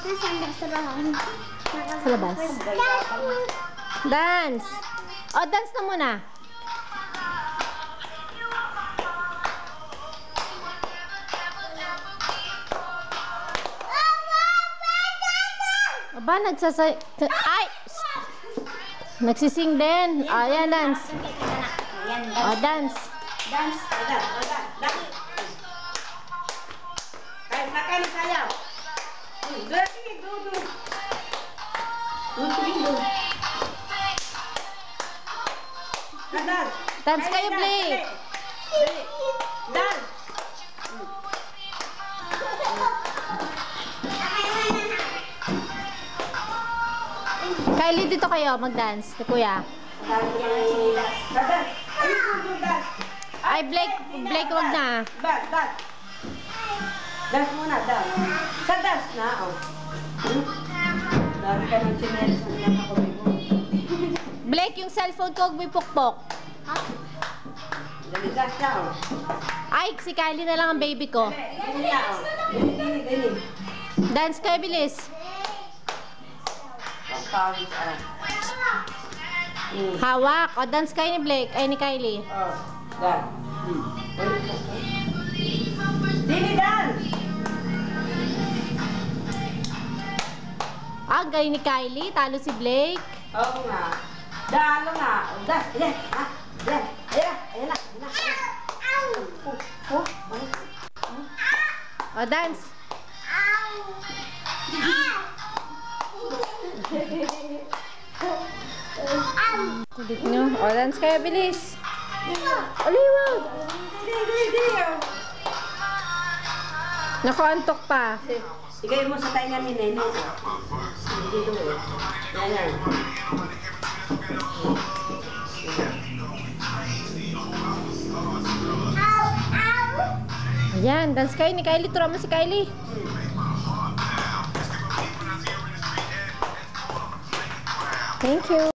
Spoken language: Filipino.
Sa labas. Dance. O, dance na muna. Aba, nagsasay... Ay! Nagsising din. Ayan, dance. O, dance. Dance. Dance. Makan sayaw. Sige, do. Dance. Dance kayo, Blake. Dance. Kylie, dito kayo mag-dance. Kuya. Ay, Blake, wag na. Dance muna, dance. Sa dance na, oh. Dami ka ng chinelas na nakakubi mo. Blake, yung cellphone ko, huwag may pukpok. Dali, dance na, oh. Ay, si Kylie na lang ang baby ko. Dali na, oh. Dali. Dance kayo, bilis. Pawis, ah. Hawak. O, dance kayo ni Blake. Ay, ni Kylie. Oh, dance. Dili, dance. Ah, galing ni Kylie. Talo si Blake. Oo nga. Dalo nga. Dance. Ayan. Ayan na. O, dance. Kulit nyo. O, dance kayo, bilis. Aliwag. Dili. Nakaantok pa. Igay mo sa tainga ni Nene. Dito eh. Ayan. Ayan, dance kayo ni Kylie. Tura mo si Kylie. Thank you.